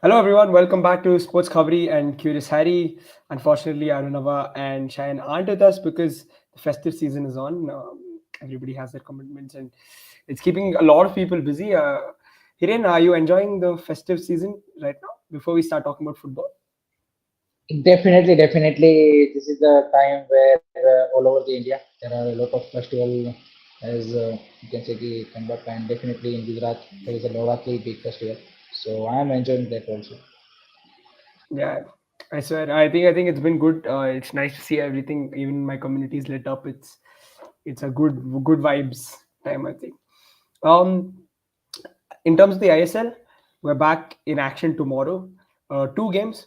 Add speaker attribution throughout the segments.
Speaker 1: Hello everyone, welcome back to Sports Khavri and Curious Harry. Unfortunately, Arunava and Shayan aren't with us because the festive season is on. Everybody has their commitments and it's keeping a lot of people busy. Hiren, are you enjoying the festive season right now before we start talking about football?
Speaker 2: Definitely. This is the time where all over the India there are a lot of festival, as you can say the Kambak, and definitely in Gujarat there is a Navratri big festival. So I am enjoying that also.
Speaker 1: Yeah, I swear. I think it's been good. It's nice to see everything. Even my community is lit up. It's a good vibes time. I think. Um, in terms of the ISL, we're back in action tomorrow. Two games.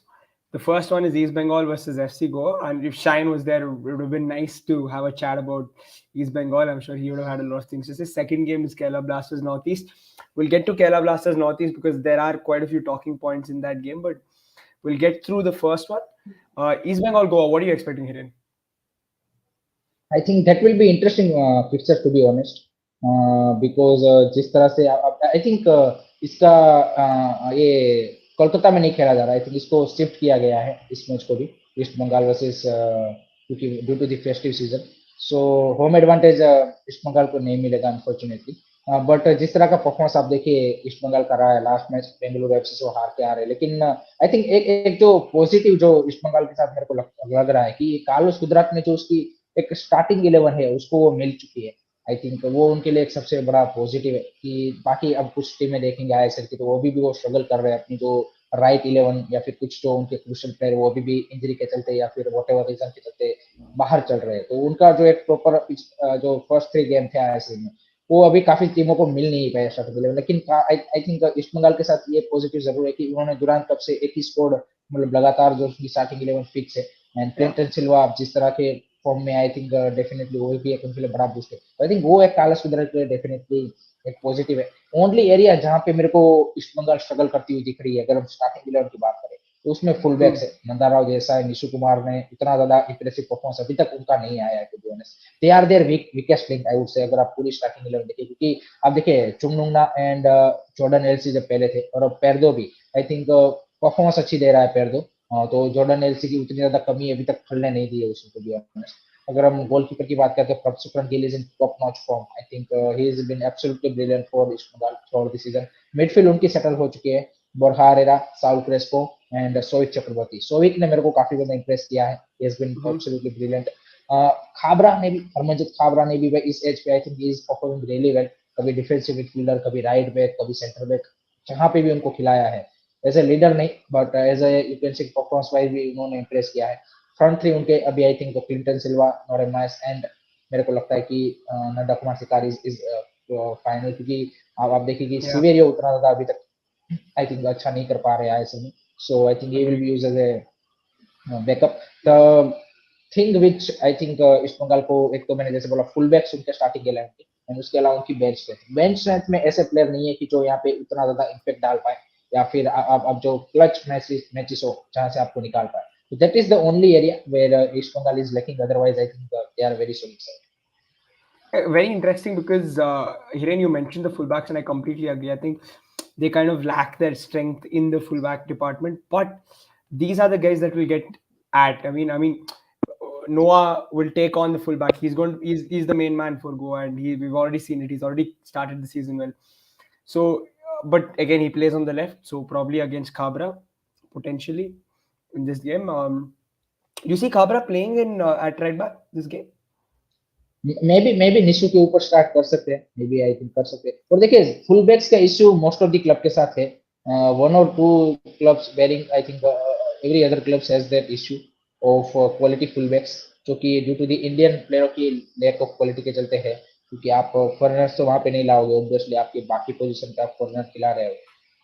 Speaker 1: The first one is East Bengal versus FC Goa. And if Shine was there, it would have been nice to have a chat about East Bengal. I'm sure he would have had a lot of things to say. Second game is Kerala Blasters Northeast. We'll get to Kerala Blasters Northeast because there are quite a few talking points in that game, but we'll get through the first one. East Bengal Goa, what are you expecting here?
Speaker 2: I think that will be interesting picture to be honest, because जिस तरह से I think इसका ये कोलकाता में नहीं खेला जा रहा है। I think इसको शिफ्ट किया गया है इस मैच को भी ईस्ट बंगाल वर्सेस, क्योंकि due to the festive season. So home advantage East Bengal को नहीं मिलेगा अनफॉर्चुनेटली। बट जिस तरह का परफॉर्मेंस आप देखिए ईस्ट बंगाल का रहा है लास्ट मैच बेंगलुरु एफसी से वो हार के आ रहे हैं, लेकिन आई थिंक एक जो पॉजिटिव जो ईस्ट बंगाल के साथ मेरे को लग रहा है कि कार्लोस गुजरात ने जो उसकी एक स्टार्टिंग 11 है उसको वो मिल चुकी है। आई थिंक वो उनके लिए एक सबसे बड़ा पॉजिटिव है कि बाकी अब कुछ टीमें देखेंगे आईएसएल की तो वो भी वो स्ट्रगल कर रहे हैं अपनी जो राइट 11 या फिर कुछ जो उनके क्रूशियल प्लेयर वो अभी भी इंजरी के चलते या फिर वट एवर रीजन के चलते बाहर चल रहे हैं। तो उनका जो एक प्रॉपर जो फर्स्ट 3 गेम थे आईएसएल में वो अभी काफी टीमों को मिल नहीं पाया स्टार्टिंग 11, लेकिन आई थिंक ईस्ट बंगाल के साथ ये पॉजिटिव जरूर है कि उन्होंने दुरान कब से एक ही स्कोर मतलब लगातार जो उसकी स्टार्टिंग 11 फिक्स है। And
Speaker 1: Yeah.
Speaker 2: क्लिंटन सिल्वा आप जिस तरह के फॉर्म में आई थिंक डेफिनेटली वो भी एक उनके लिए बड़ा बूस्ट है। तो आई थिंक वो एक काला सुधर के लिए डेफिनेटली एक पॉजिटिव है। ओनली एरिया जहाँ पे मेरे को ईस्ट बंगाल स्ट्रगल करती हुई दिख रही है अगर हम स्टार्टिंग 11 की बात करें तो उसमें फुल बैक्स
Speaker 1: Hmm.
Speaker 2: है। नंदा राव जैसा है, निशु कुमार ने इतना ज्यादा इंप्रेसिव परफॉर्मेंस अभी तक उनका नहीं आया है to be honest. They are their weakest link I would say, अगर आप पूरी स्टार्टिंग 11 देखिए, क्योंकि आप देखिए चुंगनुंगना एंड जॉर्डन एलसी जब पहले थे और अब पेरदो भी आई थिंक परफॉर्मेंस अच्छी दे रहा है पेरदो। तो जॉर्डन एलसी की उतनी ज्यादा कमी अभी तक खुलने नहीं दी है उसको टू बी ऑनेस्ट। अगर हम गोलकीपर की बात करते हैं Prabhsukhan Gill is in top notch form. I think he is been absolutely brilliant for East Bengal throughout the season. Midfield उनकी सेटल हो चुकी है, Borja Herrera, Saul Crespo and Souvik Chakrabarti. Souvik ने मेरे को काफी ज्यादा इंप्रेस किया है, he has been
Speaker 1: Hmm.
Speaker 2: Absolutely brilliant. Khabra ने भी, हरमनजीत खाबरा ने भी इस एज पे I think he is performing really well. कभी डिफेंसिव मिडफील्डर, कभी राइट बैक, कभी सेंटर बैक, जहां पे भी उनको खिलाया है एज ए लीडर नहीं but as a you can say performance wise भी उन्होंने इंप्रेस किया है। फ्रंट थ्री उनके अभी I think Cleiton Silva, Naorem Mahesh and मेरे को लगता है कि नंदा कुमार सिकारी इज फाइनल, क्योंकि आप देखिए कि
Speaker 1: Yeah.
Speaker 2: सीवेरियो उतना ज्यादा अभी तक आई थिंक अच्छा नहीं कर पा रहे हैं ऐसे में। सो आई थिंक ये will
Speaker 1: Agreed.
Speaker 2: Be use as a backup. The thing which I think East Bengal को, एक तो मैंने जैसे बोला फुल बैक्स उनके स्टार्टिंग के लाइन के, एंड उसके अलावा उनकी बेंच स्ट्रेंथ में ऐसे प्लेयर नहीं है कि जो यहाँ पे उतना ज्यादा इम्पैक्ट डाल पाए या फिर आप जो क्लच मैचेस हो जहां से आपको निकाल पाए। So that is the only area where East Bengal is lacking. Otherwise, I think they are very solid side.
Speaker 1: Very interesting because Hiren, you mentioned the fullbacks, and I completely agree. I think they kind of lack their strength in the fullback department, but these are the guys that will get at. I mean, Noah will take on the fullback. He's the main man for Goa, and we've already seen it. He's already started the season well. So, but again, he plays on the left, so probably against Cabra potentially in this game. You see Cabra playing in at right back this game?
Speaker 2: May be Nishu के ऊपर start कर सकते हैं, may be I think कर सकते हैं। और देखिए फुल बैक्स का issue most of the club के साथ है। वन और two clubs barring I think every other clubs has that issue of quality full backs, जो कि ड्यू टू द इंडियन प्लेयरों की लैक ऑफ क्वालिटी के चलते है, क्योंकि आप फॉरनर्स तो वहां पे नहीं लाओगे ऑब्वियसली, आपके बाकी पोजीशन पे आप फॉरनर खिला रहे हो।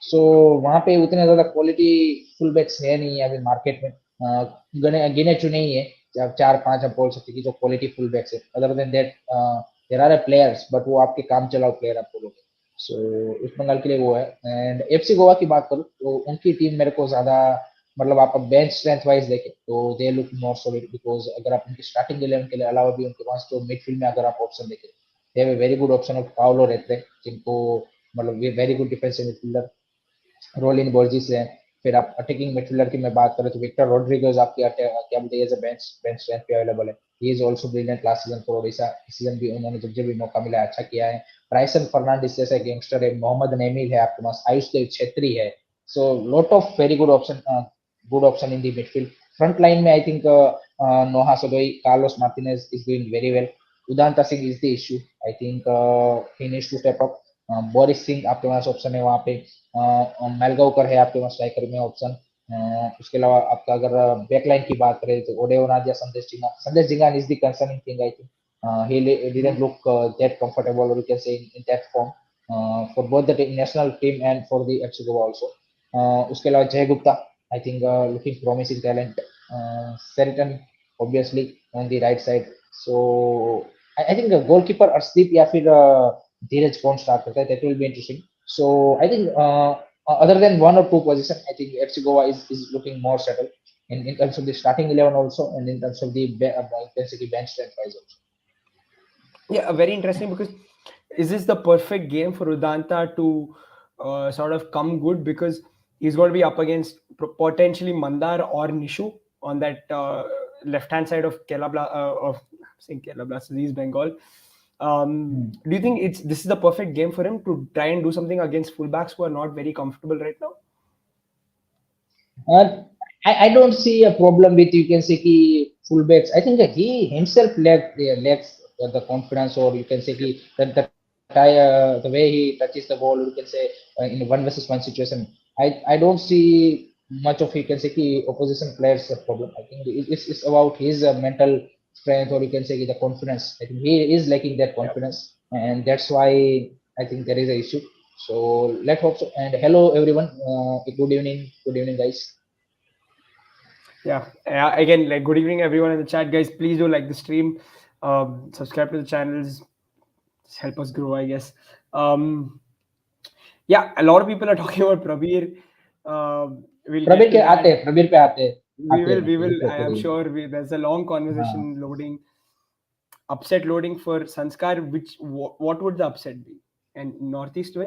Speaker 2: सो वहां पे उतने ज्यादा क्वालिटी फुल बैक्स है नहीं अभी मार्केट में। गिने गिने चुने ही है, जब 4-5 आप बोल सकते कि जो क्वालिटी फुल बैक्स है। Other than that there are players but वो आपके काम चलाओ प्लेयर आप बोलोगे। सो ईस्ट बंगाल के लिए वो है। एंड एफसी गोवा की बात करूँ तो उनकी टीम मेरे को ज्यादा, मतलब आप बेंच स्ट्रेंथ वाइज देखें तो they look more solid, because अगर आप उनकी स्टार्टिंग 11 के लिए अलावा भी उनके पास जो मिडफील्ड में अगर आप ऑप्शन देखें, they have a very good option of Paulo रहते हैं, जिनको मतलब very good defensive midfielder Rowllin Borges है, फिर आप अटैकिंग मिडफील्डर की मैं बात करें तो विक्टर रोड्रिगेज आपके क्या बोलते हैं as a bench bench strength पे अवेलेबल है. He is also brilliant last season for Odisha. इस सीजन भी उन्होंने जब जब भी मौका मिला अच्छा किया है. ब्राइसन फर्नांडिस जैसा यंगस्टर है. मोहम्मद नेमिल है आपके पास. आयुष देव छेत्री है. So lot of very good option in the midfield. Front line में I think Noah Sadaoui, Carlos Martinez is doing very well. Udanta Singh is the issue. I think he needs to step up. Boris Singh आपके पास option है वहाँ पे. मेलगांवकर है आपके पास striker में option. उसके अलावा आपका अगर बैकलाइन की बात करें तो ओडेओनाज या Sandesh Jhingan is the concerning thing. I think he didn't look that comfortable, or you can say in that form for both the national team and for the FC Goa also. उसके अलावा जय Gupta, I think looking promising talent. Seriton obviously on the right side. So I think goalkeeper Arshdeep या फिर धीरज कौन start करता है, that will be interesting. So I think other than one or two position, I think FC Goa is looking more settled in terms of the starting 11 also, and in terms of the bench strength wise also.
Speaker 1: Yeah, very interesting because is this the perfect game for Udanta to sort of come good because he's going to be up against potentially Mandar or Nishu on that left hand side of of saying Kerala Blasters, East Bengal. Do you think this is the perfect game for him to try and do something against fullbacks who are not very comfortable right now?
Speaker 2: Uh, I don't see a problem with, you can say, fullbacks. I think that he himself lacks the confidence, or you can say the way he touches the ball, you can say in one versus one situation. I don't see much of, you can say, opposition players problem. I think it's about his mental strength, or you can say the confidence. I think he is lacking that
Speaker 1: Yeah.
Speaker 2: confidence, and that's why I think there is an issue. So let's hope so. And hello everyone. Good evening, guys.
Speaker 1: Yeah. Again, like good evening everyone in the chat, guys. Please do like the stream, subscribe to the channels, just help us grow, I guess. Yeah, a lot of people are talking about Prabir. We'll get to that.
Speaker 2: Prabir पे
Speaker 1: We
Speaker 2: आते
Speaker 1: will.
Speaker 2: रुको
Speaker 1: I am
Speaker 2: कोई
Speaker 1: sure there's a long
Speaker 2: हाँ
Speaker 1: conversation loading, upset loading for Sanskar. What would the upset be? And Northeast way?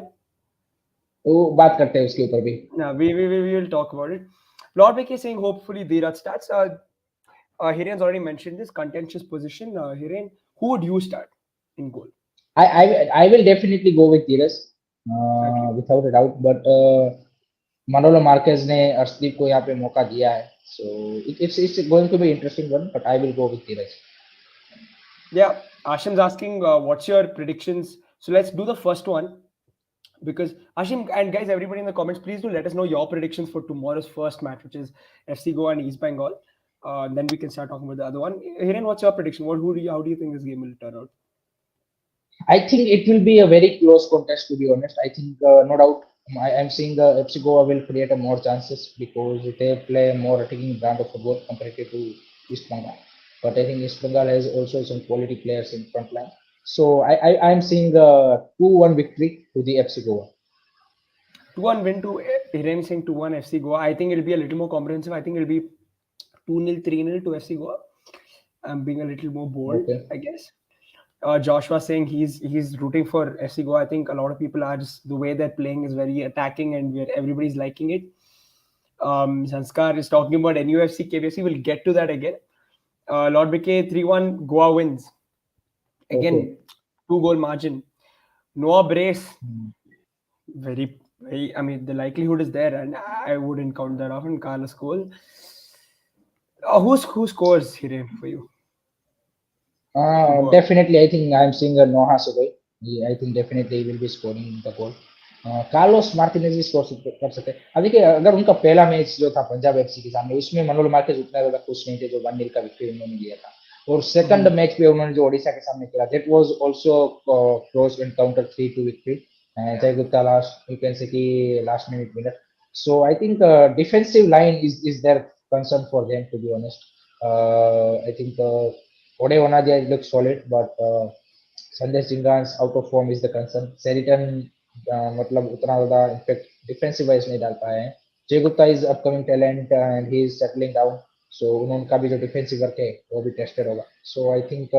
Speaker 2: तो बात करते हैं उसके ऊपर भी.
Speaker 1: No, we will talk about it. Lord Vicky is saying hopefully Dheeraj starts. Hiren's already mentioned this contentious position. Hiren, who would you start in goal?
Speaker 2: I will definitely go with Dheeraj
Speaker 1: Okay.
Speaker 2: without a doubt, but Manolo Marquez ने अर्शदीप को यहाँ पे मौका दिया है, so it's going to be interesting one, but I will go with Dheeraj.
Speaker 1: Yeah, Ashim's asking what's your predictions. So let's do the first one because Ashim and guys, everybody in the comments, please do let us know your predictions for tomorrow's first match, which is FC Goa and East Bengal. Then we can start talking about the other one. Hiren, what's your prediction? How do you think this game will turn out?
Speaker 2: I think it will be a very close contest, to be honest. I think no doubt I'm seeing FC Goa will create a more chances because they play a more attacking brand of football compared to East Bengal. But I think East Bengal has also some quality players in front line. So I'm seeing a 2-1 victory to the FC Goa.
Speaker 1: 2-1 win to Hiren saying 2-1 FC Goa. I think it'll be a little more comprehensive. I think it'll be 2-0, 3-0 to FC Goa. I'm being a little more bold,
Speaker 2: Okay.
Speaker 1: I guess. Joshua saying he's rooting for FC Goa. I think a lot of people are just the way they're playing is very attacking and everybody's liking it. Sanskar is talking about NUFC, KBFC. We'll get to that again. Lord BK 3-1 Goa wins. Again,
Speaker 2: Okay.
Speaker 1: 2-goal margin. Noah Brace,
Speaker 2: Hmm.
Speaker 1: very, I mean, the likelihood is there, and I wouldn't count that often. Carlos Cole. Who scores here for you for Goa?
Speaker 2: Definitely, I think I'm seeing a Noha Sugoi. I think definitely he will be scoring the goal. Carlos Martinez भी score कर सकते हैं. अब देखिए अगर उनका पहला match जो था पंजाब एफसी के सामने, उसमें मनोल मार्केज उतना ज्यादा खुश नहीं थे जो 1-0 का विक्ट्री उन्होंने लिया था. और सेकंड मैच पे उन्होंने जो ओडिशा के सामने खेला, that was also close encounter 3-2 victory. Jay Gupta last, you can say कि last minute winner. So I think defensive line is their concern for them, to be honest. I think Ode Onadia looks solid, but Sandesh Jingan's out of form is the concern. Seriton मतलब उतना ज़्यादा impact defensive wise नहीं डाल पाए हैं. Jay Gupta is upcoming talent and he is settling down. So उनका भी जो डिफेंसिव वर्क है वो भी टेस्टेड होगा. So I think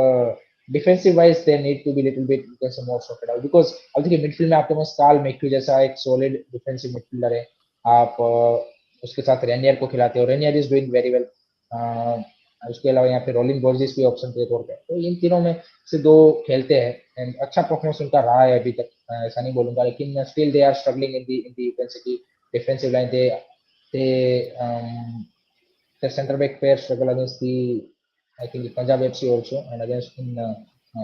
Speaker 2: defensive wise they need to be little bit more sorted out, because अब देखिए मिडफील्ड में आपके पास कार्ल मैक्यू जैसा एक सॉलिड डिफेंसिव मिडफील्डर है. आप उसके साथ रेनियर को खिलाते हैं और Rainier is doing very well. उसके अलावा यहाँ पे रोलिंग बोर्जिस भी ऑप्शन के तौर पे, तो इन तीनों में से दो खेलते हैं एंड अच्छा परफॉर्मेंस उनका रहा है अभी तक, ऐसा नहीं बोलूंगा, लेकिन still they are struggling in the defensive line. They the center back pair struggle against the, I think, Punjab FC also and against in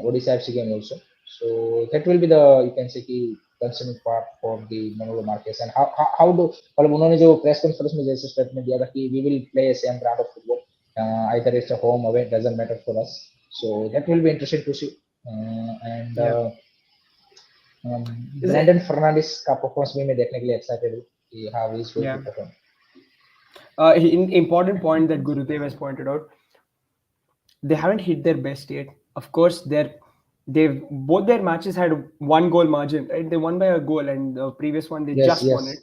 Speaker 2: Odisha FC game also. So that will be the, you can say, key concerning part for the Manolo Marquez. And how do, मतलब उन्होंने जो press conference में जैसे statement दिया था कि we will play a same brand of football, either it's a home away, it doesn't matter for us. So that will be interesting to see. And
Speaker 1: Yeah. Is
Speaker 2: Brandon
Speaker 1: it?
Speaker 2: Fernandes का performance भी मैं देखने के लिए excited हूँ कि how he is going to
Speaker 1: Yeah.
Speaker 2: perform.
Speaker 1: Important point that Gurudev has pointed out. They haven't hit their best yet. Of course, they've both their matches had one goal margin, right? They won by a goal, and the previous one they
Speaker 2: Yes,
Speaker 1: just won
Speaker 2: yes.
Speaker 1: it.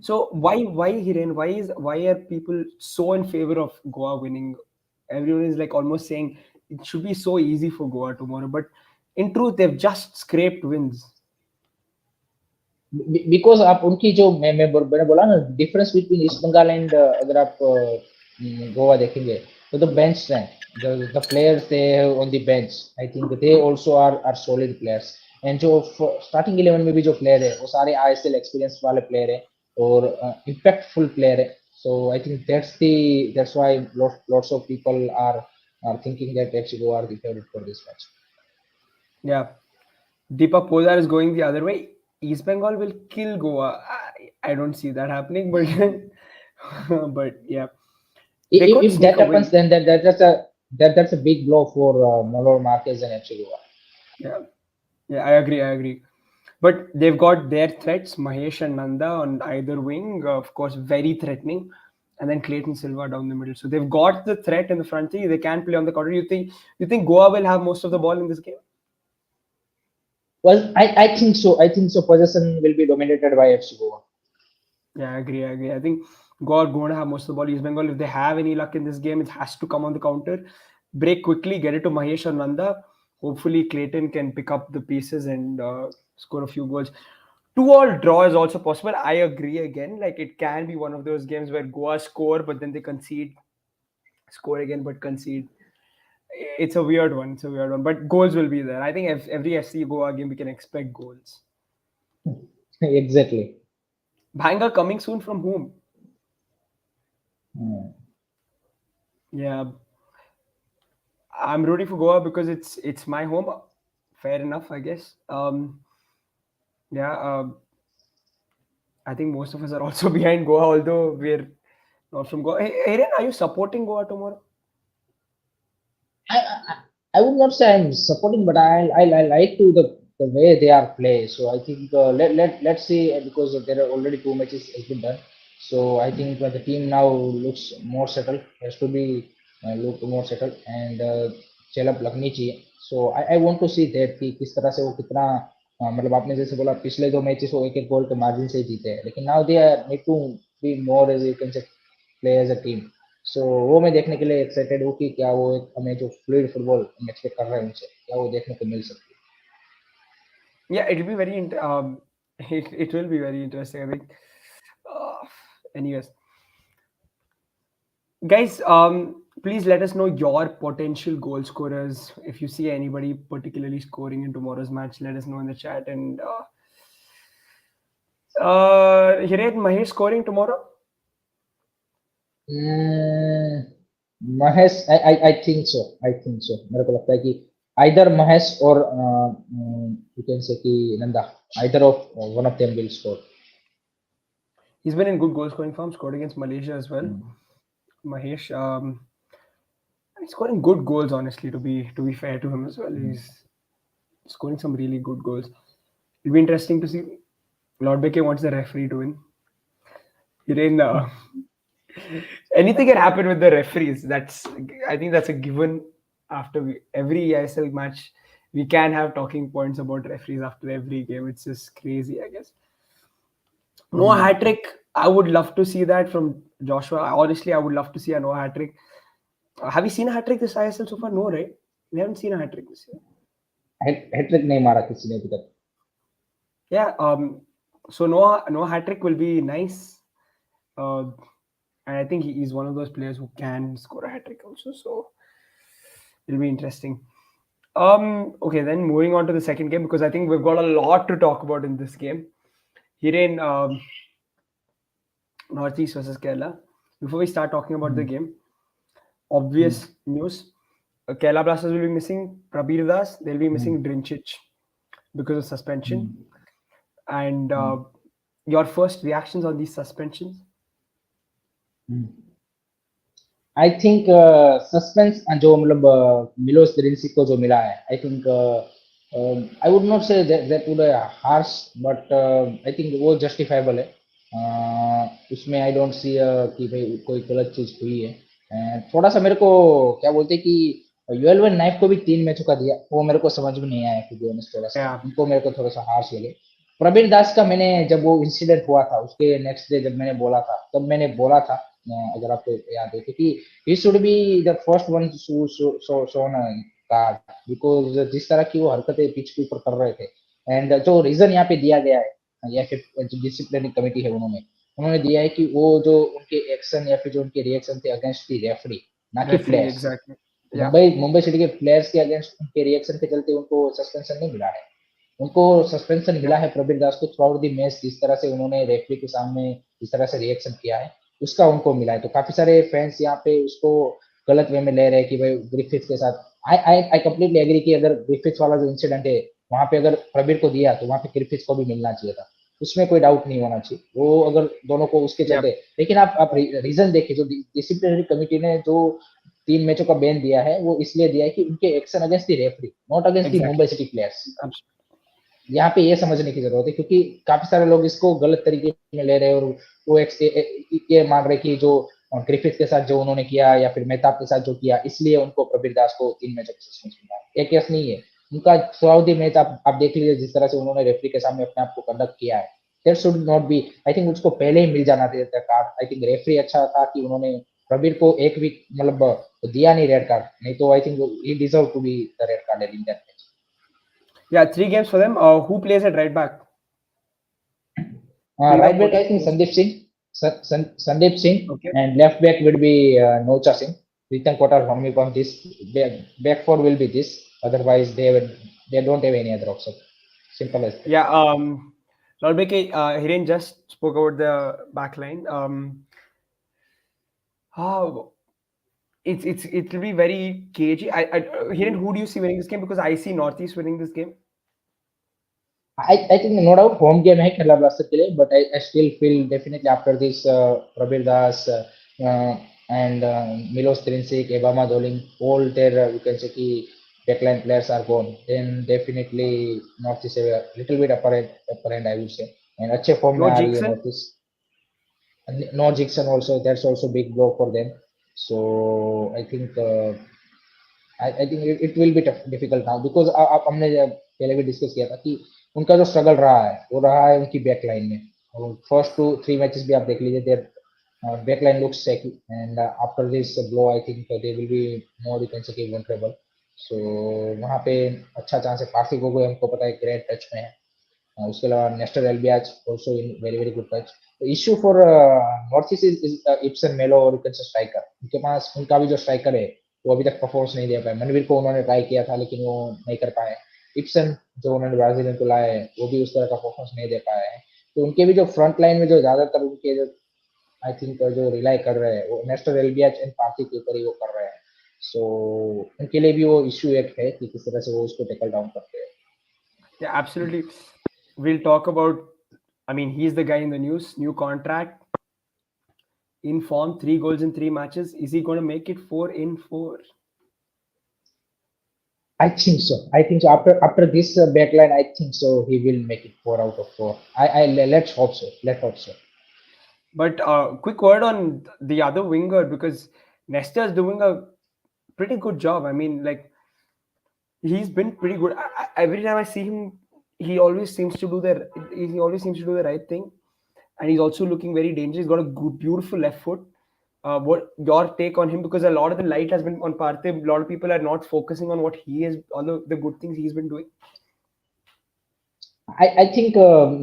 Speaker 1: So why Hiren? Why are people so in favor of Goa winning? Everyone is like almost saying it should be so easy for Goa tomorrow, but in truth, they've just scraped wins.
Speaker 2: Because आप उनकी जो मैंने बोला ना difference between East Bengal and अगर आप गोवा देखेंगे तो the bench strength the players they on the bench I think they also are solid players and जो स्टार्टिंग 11 में भी जो प्लेयर है वो सारे आईएसएल एक्सपीरियंस वाले प्लेयर है और इम्पैक्टफुल प्लेयर है so I think that's why lots of people are thinking that FC Goa are the favourite for this match
Speaker 1: Yeah, Deepak Poddar is going the other way. East Bengal will kill Goa. I don't see that happening, but but yeah, they could
Speaker 2: if
Speaker 1: sneak
Speaker 2: that
Speaker 1: a
Speaker 2: happens,
Speaker 1: win.
Speaker 2: then that's a big blow for Manor Marquez and FC Goa.
Speaker 1: Yeah, yeah, I agree. I agree. But they've got their threats, Mahesh and Nanda on either wing, of course, very threatening, and then Clayton Silva down the middle. So they've got the threat in the front three. They can play on the counter. You think Goa will have most of the ball in this game?
Speaker 2: Well, I think so. I think so. Possession will be dominated by FC Goa.
Speaker 1: Yeah, I agree. I agree. I think Goa are going to have most of the ball. East Bengal, if they have any luck in this game, it has to come on the counter, break quickly, get it to Mahesh or Nanda. Hopefully, Clayton can pick up the pieces and score a few goals. 2-2 draw is also possible. I agree again. Like it can be one of those games where Goa score, but then they concede, score again, but concede. It's a weird one. It's a weird one. But goals will be there. I think every FC Goa game we can expect goals.
Speaker 2: Exactly.
Speaker 1: Banga coming soon from home.
Speaker 2: Hmm.
Speaker 1: Yeah, I'm rooting for Goa because it's my home. Fair enough, I guess. Yeah, I think most of us are also behind Goa, although we're not from Goa. Hey, Aaron, are you supporting Goa tomorrow?
Speaker 2: I, I I would not say I'm supporting, but I like to the way they are play. So I think let's see because there are already two matches has been done. So I think the team now looks more settled. Has to be look more settled and चल अब लगनी चाहिए. So I want to see that कि किस तरह से वो कितना मतलब आपने जैसे बोला पिछले दो मैचेस वो एक एक गोल के मार्जिन से ही जीते हैं लेकिन now they are need to be more as you can say play as a team. सो वो मैं देखने के लिए एक्साइटेड हूँ कि क्या वो एक हमें जो फ्लूइड फुटबॉल हम एक्सपेक्ट कर रहे हैं उनसे क्या वो देखने को मिल सकती
Speaker 1: Yeah, it'll be very. It will be very interesting. I think. Uh, Anyways, guys, please let us know your potential goal scorers. If you see anybody particularly scoring in tomorrow's match, let us know in the chat. And Hiren Mahesh scoring tomorrow.
Speaker 2: है. Mahesh I think so मेरे को लगता है कि either Mahesh और you can say कि Nanda either of one of them will score.
Speaker 1: He's been in good goal scoring form. Scored against Malaysia as well. Mahesh, he's scoring good goals. Honestly, to be fair to him as well, he's scoring some really good goals. It'll be interesting to see. Lord Beke wants the referee to win. Hiren, anything can happen with the referees. I think that's a given. Every ISL match, we can have talking points about referees after every game. It's just crazy, I guess. No hat trick. I would love to see that from Joshua. Honestly, I would love to see a no hat trick. Have you seen a hat trick this ISL so far? No, right? We haven't seen a hat trick this year.
Speaker 2: Hat trick नहीं मारा किसी ने अभी तक.
Speaker 1: Yeah. So no hat trick will be nice. uh, and I think he's one of those players who can score a hat trick also. So it'll be interesting. Okay, then moving on to the second game because I think we've got a lot to talk about in this game. Here in Northeast versus Kerala. Before we start talking about the
Speaker 2: Hmm.
Speaker 1: game,
Speaker 2: Hmm.
Speaker 1: obvious news: Kerala Blasters will be missing Prabir Das. They'll be
Speaker 2: Hmm.
Speaker 1: missing Drincic because of suspension.
Speaker 2: Hmm.
Speaker 1: And
Speaker 2: Hmm.
Speaker 1: your first reactions on these suspensions?
Speaker 2: Hmm. I think suspense जो मतलब Milos द्रिंसी को जो मिला है I think I would not say that would harsh but I think वो justifiable है उसमें आई don't सी कि भाई कोई गलत चीज हुई है थोड़ा सा मेरे को क्या बोलते हैं कि यूएलवन नाइफ को भी 3 मैचों का दिया वो मेरे को समझ में नहीं आया टू बी ऑनेस्ट थोड़ा सा
Speaker 1: Yeah,
Speaker 2: उनको मेरे को थोड़ा सा हार्श लगे प्रवीण दास का मैंने जब वो इंसिडेंट हुआ था उसके नेक्स्ट डे जब मैंने बोला था तब मैंने बोला था अगर आपको याद है क्योंकि he should be the first one to shown a card because जिस तरह की वो हरकतें पिच के ऊपर कर रहे थे एंड जो रीजन यहाँ पे दिया गया है या फिर जो डिसिप्लिनरी कमेटी है उन्होंने उन्होंने दिया है कि वो जो उनके एक्शन या फिर जो उनके रिएक्शन थे अगेंस्ट दी रेफरी ना कि
Speaker 1: referee
Speaker 2: players
Speaker 1: exactly. Yeah,
Speaker 2: Mumbai Mumbai city के प्लेयर्स के अगेंस्ट उनके रिएक्शन के चलते उनको सस्पेंशन नहीं मिला है उनको सस्पेंशन
Speaker 1: yeah,
Speaker 2: मिला है प्रबीर दास को थ्रू आउट द मैच जिस तरह से उन्होंने रेफरी के सामने जिस तरह से रिएक्शन किया है उसका उनको मिला है तो काफी सारे फैंस यहाँ पे उसको गलत वे में ले रहे हैं कि भाई ग्रिफिथ के साथ आई आई आई कंप्लीटली एग्री कि अगर ग्रिफिथ वाला जो इंसिडेंट है वहां पे अगर प्रबीर को दिया तो वहां पे ग्रिफिथ को भी मिलना चाहिए था उसमें कोई डाउट नहीं होना चाहिए वो अगर दोनों को उसके
Speaker 1: yeah,
Speaker 2: चलते लेकिन आप रीजन देखिए जो डिसिप्लिनरी कमिटी ने जो 3 मैचों का बैन दिया है वो इसलिए दिया है कि उनके action against the referee not against the
Speaker 1: exactly.
Speaker 2: Mumbai city players
Speaker 1: Abs-
Speaker 2: यहाँ पे ये समझने की जरूरत है क्योंकि काफी सारे लोग इसको गलत तरीके में ले रहे हैं और वो ये मान रहे कि जो ग्रिफिथ के साथ जो उन्होंने किया या फिर मेहताब के साथ जो किया इसलिए उनको प्रबीर दास को 3 मैचों का सस्पेंशन मिला एक केस नहीं है उनका थ्रू द मैच आप देख लीजिए जिस तरह से उन्होंने रेफरी के सामने अपने आप को कंडक्ट किया है that should not be I think उसको पहले ही मिल जाना चाहिए था कार्ड आई थिंक रेफरी अच्छा था कि उन्होंने प्रबीर को एक वीक मतलब दिया नहीं रेड कार्ड नहीं तो I think he deserve to be the red card in that match
Speaker 1: yeah, 3 games for them. Who plays at right back? Who you are
Speaker 2: Right back, I
Speaker 1: putting
Speaker 2: think
Speaker 1: most?
Speaker 2: Sandeep Singh, Sandeep Singh,
Speaker 1: Okay.
Speaker 2: and left back will be Nocha Singh. Ritan Kotar, Honmi this back four will be this. Otherwise, they don't have any other option. Simple as that.
Speaker 1: Yeah. Lolbeke, Hiren just spoke about the back line. How it'll be very cagey. Hiren, who do you see winning this game? Because I see Northeast winning this game.
Speaker 2: I think no doubt home game है Kerala Blasters के लिए, but I still feel definitely after this Prabir Das and Milos Trincic, Ebama Doling, all their you can say कि backline players are gone, then definitely North is a little bit upper end I would say, and अच्छे form में
Speaker 1: No
Speaker 2: आ रही है
Speaker 1: Jackson.
Speaker 2: North is. And no Jackson also that's also big blow for them. So I think I think it will be difficult now because आप हमने पहले भी discuss किया था कि उनका जो स्ट्रगल रहा है वो रहा है उनकी बैक लाइन में और फर्स्ट 2-3 मैचेस भी आप देख लीजिए their back line looks shaky and after this blow I think they will be more you can say vulnerable so वहाँ पे अच्छा चांस है पार्थिव गोगोई हमको पता है ग्रेट टच में है उसके अलावा Nestor Albiach also in very very good touch तो issue for North East is Ibson Melo और स्ट्राइकर उनके पास उनका भी जो स्ट्राइकर है वो अभी तक परफॉर्मेंस नहीं दे पाए मनवीर को उन्होंने ट्राई किया था लेकिन वो नहीं कर पाए इप्सन जो उन्होंने ब्राजीलियन को लाए वो भी उस तरह का परफॉर्मेंस नहीं दे पाए हैं तो उनके भी जो फ्रंट लाइन में जो ज्यादातर उनके जो आई थिंक जो रिलाई कर रहे हैं वो नेस्टर एल्बियाज एंड पार्टी के ऊपर ही वो कर रहे हैं सो उनके लिए भी वो इश्यू एक है कि किस तरह से वो उसको टेकल डाउन करते हैं
Speaker 1: Yeah, absolutely. We'll talk about. I mean, he's the guy in the news. New contract, in form, 3 goals in 3 matches. Is he going to make it 4 in 4?
Speaker 2: I think so. After this backline, I think so. He will make it 4 out of 4. I let's hope so. Let's hope so.
Speaker 1: But quick word on the other winger because Nestor's doing a pretty good job. I mean, like he's been pretty good. Every time I see him, he always seems to do the he always seems to do the right thing, and he's also looking very dangerous. He's got a good, beautiful left foot. What your take on him? Because a lot of the light has been on Parthiv. A lot of people are not focusing on what he is, all the good things he's been doing.
Speaker 2: I think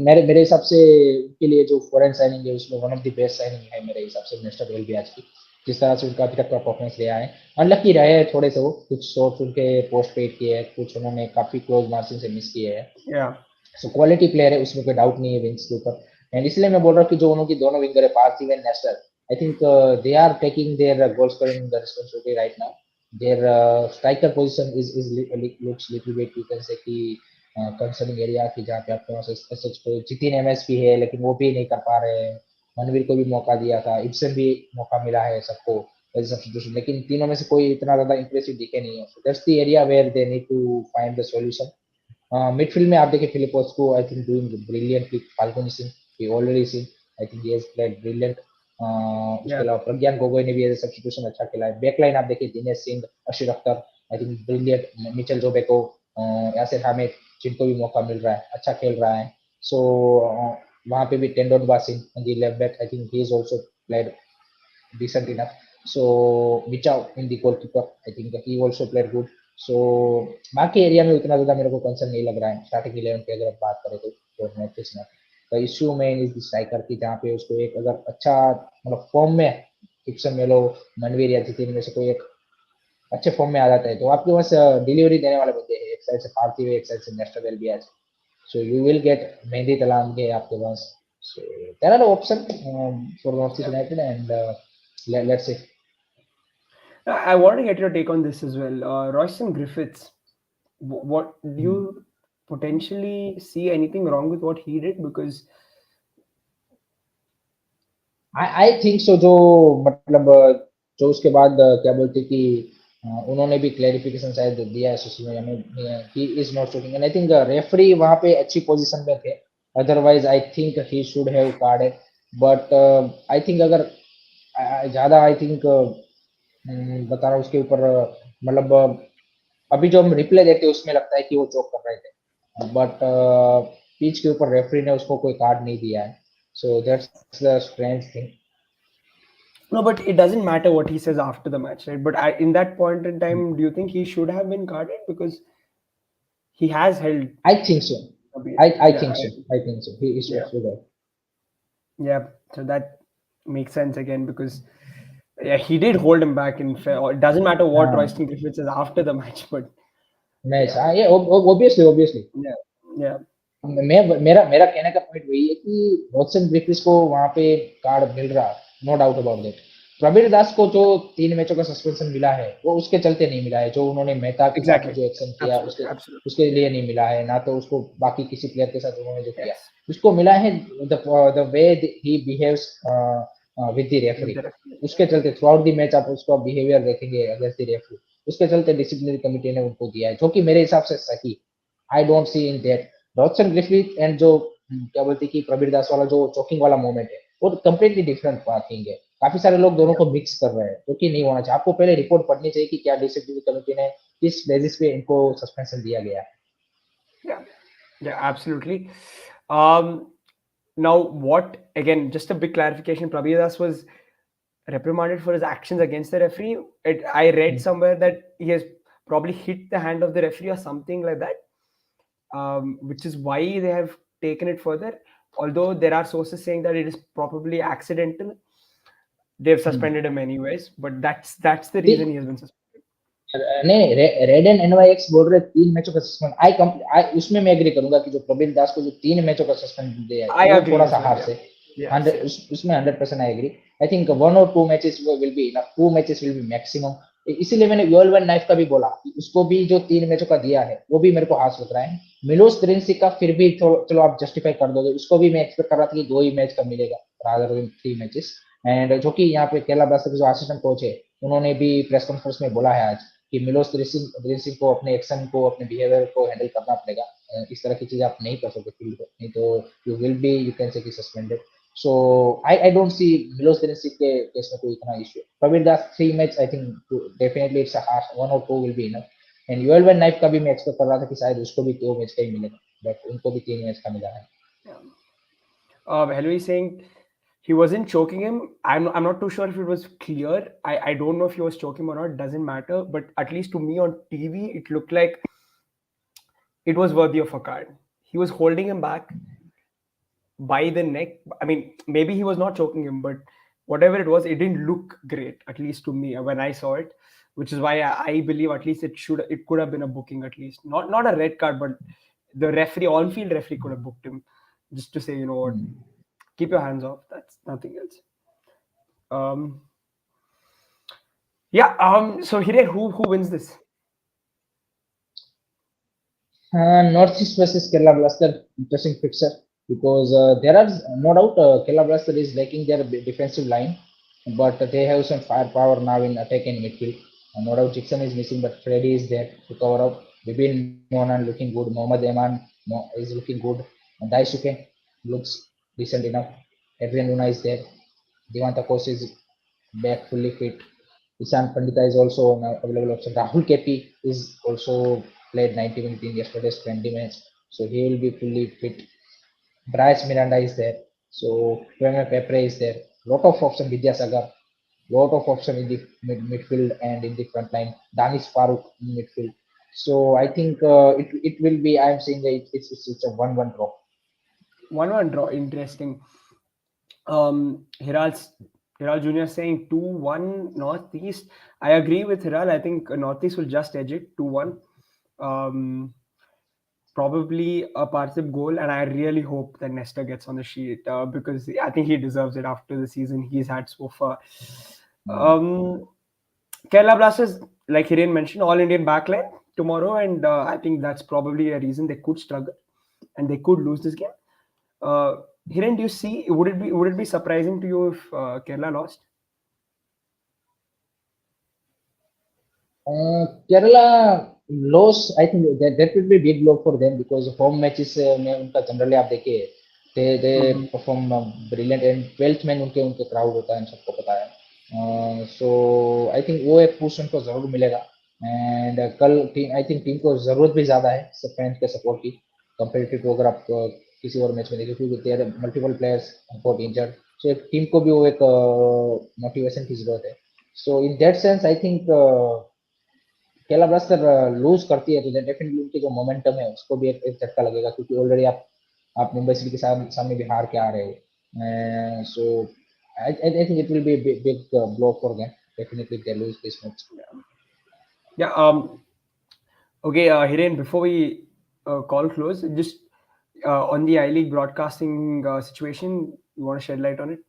Speaker 2: मेरे मेरे हिसाब से उनके लिए जो foreign signing है उसमें one of the best signing है मेरे हिसाब से मिस्टर एल आज की। जिस तरह से उनका अभी तक का परफॉर्मेंस रहा है, अनलकी रहे हैं थोड़े से, वो कुछ शॉट्स उनके पोस्ट पेड किए हैं, कुछ उन्होंने काफी क्लोज मार्जिन से मिस किए हैं।
Speaker 1: Yeah.
Speaker 2: सो क्वालिटी प्लेयर है, उसमें कोई डाउट नहीं है विंग्स के ऊपर। एंड इसलिए मैं बोल रहा हूँ कि जो उनकी दोनों विंगर है Parthib and Nestor, I think they are taking their goal scoring the responsibility right now. Their striker position is looks little bit you can say कि कंसर्निंग एरिया की, जहाँ पे आपके पास सच कोई जितिन एमएसपी है लेकिन वो भी नहीं कर पा रहे हैं। मनवीर को भी मौका दिया था, इब्सन भी मौका मिला है सबको एज सब्स्टिट्यूशन, लेकिन तीनों में से कोई इतना ज्यादा इंप्रेसिव दिखे नहीं है। That's the area where they need to find the solution. Midfield में आप देखिए फिलिपोस को I think doing brilliantly, Falguni Singh we already seen, I think he has played brilliant. उसके
Speaker 1: Yeah.
Speaker 2: अलावा प्रज्ञान गोगोई ने भी एज सब्स्टिट्यूशन अच्छा खेला है। बैकलाइन आप देखिए Dinesh Singh, Asheer Akhtar, I think brilliant, Michel Zabaco, Yasir Hamid, जिनको भी मौका मिल रहा है अच्छा खेल रहा है। सो वहाँ पे भी tendon basin the left back, I think he is also played decent enough. So Michao in the goalkeeper, I think he also played good. So बाकी एरिया में उतना ज्यादा मेरे को कंसर्न नहीं लग रहा है स्टार्टिंग 11 की अगर आप बात करें तो मैचेस में। तो इश्यू मेन इज स्ट्राइकर की, जहाँ पे उसको एक अगर अच्छा मतलब फॉर्म में इप्सन मेलो, मनवीर या जितिन में से कोई एक अच्छे फॉर्म में आ जाता है, तो आपके पास डिलीवरी देने वाले बंदे हैं, एक साइड से पार्थिव है, एक साइड से नेस्टर वेल भी है। सो यू विल गेट मेहंदी तलाम के आपके पास। So there are option for North East
Speaker 1: Yeah.
Speaker 2: United and let's see.
Speaker 1: I want to get your take on this as well. Royston Griffiths, what do you potentially see anything wrong with what he did? Because
Speaker 2: I think so, जो मतलब जो उसके बाद क्या बोलते कि उन्होंने भी क्लेरिफिकेशन शायद दिया है सोशल मीडिया में कि is not shooting, and I think referee वहां पे अच्छी पोजीशन में थे। Otherwise I think he should have card, but I think अगर ज्यादा आई थिंक बता रहा हूँ उसके ऊपर मतलब अभी जो हम रिप्ले देखते हैं उसमें लगता है कि वो चोक कर रहे थे, बट पिच के ऊपर रेफरी ने उसको कोई कार्ड नहीं दिया है। So that's the strange thing.
Speaker 1: no, but it doesn't matter what he says after the match, right? But in that point in time, do you think he should have been carded because he has held
Speaker 2: I think so.
Speaker 1: a beer?
Speaker 2: I
Speaker 1: Yeah,
Speaker 2: think so. I think so. He is
Speaker 1: yeah,
Speaker 2: also there.
Speaker 1: yeah. So that makes sense again because yeah, he did hold him back in fair. It doesn't matter what
Speaker 2: हाँ,
Speaker 1: Royston Griffith says after the match, but
Speaker 2: match,
Speaker 1: yeah,
Speaker 2: हाँ, ये obviously obviously
Speaker 1: yeah, yeah,
Speaker 2: मैं मेरा मेरा कहने का point वही है कि वॉटसन ब्रिक्स को वहां पे कार्ड मिल रहा, no doubt about that. Praveen Das को जो 3 मैचों का सस्पेंशन मिला है वो उसके चलते नहीं मिला है, जो उन्होंने मेहता के साथ में
Speaker 1: exactly,
Speaker 2: जो एक्शन किया
Speaker 1: absolutely,
Speaker 2: उसके
Speaker 1: absolutely.
Speaker 2: उसके लिए नहीं मिला है, ना तो उसको बाकी किसी प्लेयर के साथ उन्होंने जो किया
Speaker 1: Yes,
Speaker 2: उसको मिला है the way he behaves with the
Speaker 1: with
Speaker 2: referee.
Speaker 1: the referee.
Speaker 2: उसके चलते थ्रू आउट द मैच आप उसका बिहेवियर देखेंगे अगेंस्ट द रेफरी, उसके चलते डिसिप्लिनरी कमिटी ने उनको दिया है, जो कि मेरे हिसाब से सही। आई don't C in that Robson Griffith and जो क्या बोलते हैं कि प्रवीर दास वाला जो चोकिंग वाला मोमेंट है वो कंप्लीटली डिफरेंट थिंग है। काफी सारे लोग दोनों
Speaker 1: Yeah,
Speaker 2: को मिक्स कर रहे हैं, जो कि नहीं होना चाहिए। आपको पहले रिपोर्ट पढ़नी चाहिए कि क्या डिसिप्लिनरी कमेटी ने किस बेसिस पे इनको सस्पेंशन दिया गया है।
Speaker 1: yeah, yeah, absolutely. Um, Now, what again? Just a big clarification. Prabir Das was reprimanded for his actions against the referee. I read somewhere that he has probably hit the hand of the referee or something like that, which is why they have taken it further. Although there are sources saying that it is probably accidental, they've suspended him anyways. But that's the reason he has been suspended.
Speaker 2: नहीं, red and एनवाईएक्स बोल रहे 3 मैचों का suspend. आई उसमें मैं agree करूंगा कि जो प्रवीण दास को जो 3 मैचों का सस्पेंड दिया है
Speaker 1: I
Speaker 2: वो
Speaker 1: agree
Speaker 2: थोड़ा
Speaker 1: as
Speaker 2: सा
Speaker 1: well.
Speaker 2: Harsh
Speaker 1: Yeah.
Speaker 2: है।
Speaker 1: Yeah.
Speaker 2: Hundred
Speaker 1: Same.
Speaker 2: उसमें 100% आई एग्री। आई थिंक 1 और 2 matches will be enough, 2 matches will be maximum. इसीलिए मैंने योलवन नाइफ का भी बोला कि उसको भी जो 3 मैचों का दिया है वो भी मेरे को हार्श लग रहा है। मिलोस द्रिंसिक का फिर भी चलो आप जस्टिफाई कर दोगे, उसको भी मैं एक्सपेक्ट कर रहा था कि 2 ही मैच का मिलेगा रादर देन 3 मैचेस। एंड जो कि यहाँ पे केरला ब्लास्टर्स के जो असिस्टेंट कोच है उन्होंने भी प्रेस कॉन्फ्रेंस में बोला है आज कि मिलोस द्रिंसिक को अपने एक्शन को अपने बिहेवियर को हैंडल करना पड़ेगा। इस तरह की चीजें आप नहीं कर सकते फील्ड पे, नहीं तो you will be you can say suspended. So I don't see Milos Drincic के केस में कोई इतना issue. Praveen Das 3 match I think definitely it's harsh, 1 और 2 विल बी इनफ। एंड यूएल वन नाइफ का भी मैं एक्सपेक्ट कर रहा था कि शायद उसको भी 2 मैच का ही मिलेगा, बट उनको भी 3 मैच का मिला है।
Speaker 1: Yeah. Hello is saying he wasn't choking him. I'm not too sure if it was clear. I don't know if he was choking him or not. Doesn't matter. But at least to me on TV, it looked like it was worthy of a card. he was holding him back by the neck. I mean, maybe he was not choking him, but whatever it was, it didn't look great, at least to me when I saw it. Which is why I believe at least it could have been a booking at least, not a red card, but the referee, on-field referee, could have booked him just to say, you know what, keep your hands off. That's nothing else. Um, yeah. So Hiren, who wins this?
Speaker 2: Northeast versus Kerala Blaster, interesting fixture because there are no doubt Kerala Blaster is lacking their defensive line, but they have some firepower now in attack and midfield. No doubt Jackson is missing, but Freddy is there to cover up. Bibin Monan looking good. Mohammad Eman is looking good. And Daisuke looks decent enough. Adrian Luna is there. Devanta Kos is back fully fit. Ishan Pandita is also an available option. Rahul KP is also played 90 minutes in yesterday's 20 minutes, so he will be fully fit. Bryce Miranda is there, so Prema Pepre is there. Lot of option. Vidya Sagar, lot of option in the midfield and in the front line. Danish Farooq in midfield. So I think it will be. I am saying that it's a 1-1 draw.
Speaker 1: 1-1 draw. Interesting. Hiral Junior saying 2-1 Northeast. I agree with Hiral. I think Northeast will just edge it 2-1. Probably a Parsip goal, and I really hope that Nestor gets on the sheet because I think he deserves it after the season he's had so far. Kerala Blasters, like Hiren mentioned, all Indian backline tomorrow, and I think that's probably a reason they could struggle and they could lose this game. Hiren, do you see? Would it be surprising to you if Kerala lost?
Speaker 2: Kerala loss, I think that will be big blow for them because home matches में उनका generally आप देखिए they
Speaker 1: Mhm.
Speaker 2: perform brilliant and 12th में उनके उनके crowd होता है सबको पता है so I think वो एक push उनको जरूर मिलेगा and कल टीम I think टीम को जरूरत भी ज्यादा है सब fans के support की competitive to अगर आप किसी और मैच में देखिए क्योंकि there are multiple players got injured so एक टीम को भी वो एक motivation की जरूरत है so in that sense I think केला ब्लास्टर लूज करती है तो डेफिनेटली उनकी जो मोमेंटम है उसको भी एक झटका लगेगा क्योंकि ऑलरेडी आप मुंबई सिटी के सामने भी हार के आ रहे हो so I think it will be big blow for them definitely they lose this match
Speaker 1: Yeah. Okay, Hiren, before we call close, just on the I League broadcasting situation, you want to shed light on it?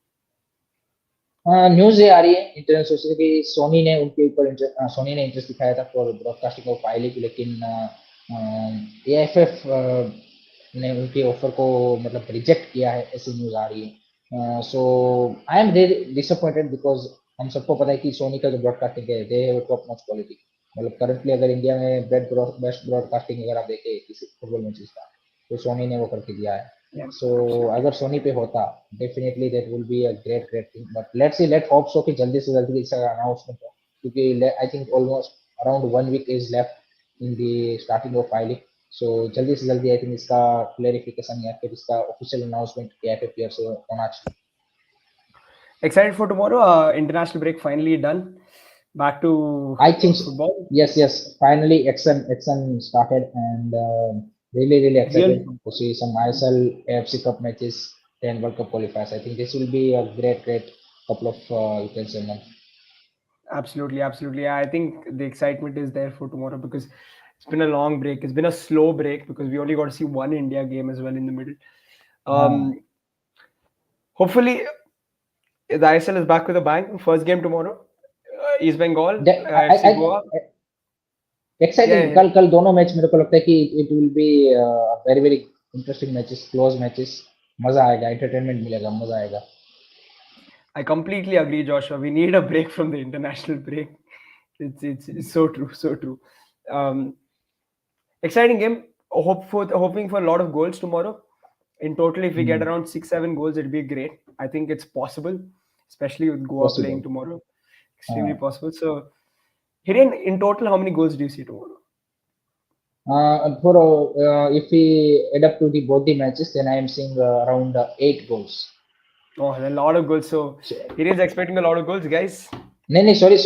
Speaker 2: News ये आ रही है internet sources की सोनी ने उनके ऊपर सोनी ने interest दिखाया था for broadcasting of I league लेकिन एएफएफ ने उनके ऑफर को मतलब रिजेक्ट किया है ऐसी न्यूज आ रही है so I am really disappointed because हम सबको पता है कि सोनी का जो ब्रॉडकास्टिंग है they have top notch quality मतलब करंटली अगर इंडिया में बेस्ट ब्रॉडकास्टिंग अगर आप देखें किसी फुटबॉल मैचेस का तो सोनी ने वो करके दिया है
Speaker 1: Yeah,
Speaker 2: so
Speaker 1: absolutely.
Speaker 2: अगर सोनी पे होता definitely that will be a great thing but let's see let hope so कि जल्दी से जल्दी इसका announcement हो क्योंकि I think almost around 1 week is left in the starting of I League so जल्दी से जल्दी I think इसका clarification या फिर इसका official announcement KFA प्लेयर से होना चाहिए
Speaker 1: Excited for tomorrow? International break finally done. Back to
Speaker 2: I think so.
Speaker 1: football.
Speaker 2: Yes finally action started and really excited
Speaker 1: Real,
Speaker 2: to see some ISL AFC Cup matches and World Cup qualifiers I think this will be a great couple of you can say months.
Speaker 1: absolutely, absolutely. I think the excitement is there for tomorrow because it's been a long break. It's been a slow break because we only got to see one India game as well in the middle.
Speaker 2: Uh,
Speaker 1: Hopefully, the ISL is back with a bang. First game tomorrow. East Bengal, FC Goa. Yeah,
Speaker 2: exciting
Speaker 1: yeah.
Speaker 2: कल कल दोनों match मेरे को लगता है कि it will be very interesting matches close matches मजा आएगा एंटरटेनमेंट मिलेगा मजा आएगा
Speaker 1: I completely agree, Joshua. We need a break from the international break. It's so true, so true. Um, Exciting game. Hoping for a lot of goals tomorrow. In total, if we get around 6-7 goals, it'd be great. I think it's possible, especially with Goa playing
Speaker 2: possible
Speaker 1: tomorrow. Extremely
Speaker 2: uh,
Speaker 1: possible. So, Hiren, in total, how many goals do you see tomorrow?
Speaker 2: for if we add up to the both the matches then I am seeing around 8 goals
Speaker 1: Oh, a lot of goals. So,
Speaker 2: so,
Speaker 1: Hiren's expecting a lot of goals, guys.
Speaker 2: नहीं sorry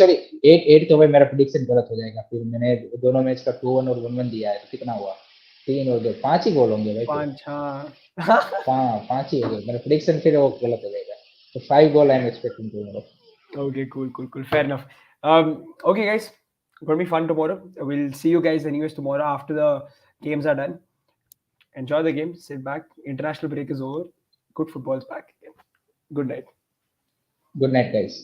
Speaker 2: 8 तो भाई मेरा prediction गलत हो जाएगा फिर मैंने दोनों मैच का 2-1 और 1-1 दिया है तो कितना हुआ तीन हो गए, 5 ही गोल होंगे भाई फिर।
Speaker 1: 5, हाँ.
Speaker 2: 5 ही हो गए, मेरा प्रिडिक्शन फिर वो गलत हो जाएगा। तो 5 goal I am expecting tomorrow.
Speaker 1: Okay, cool, cool, cool. Fair enough. Okay, guys, gonna be fun tomorrow. We'll see you guys anyways tomorrow after the games are done. Enjoy the game. Sit back. International break is over. Good football's back again. Good night.
Speaker 2: Good night, guys.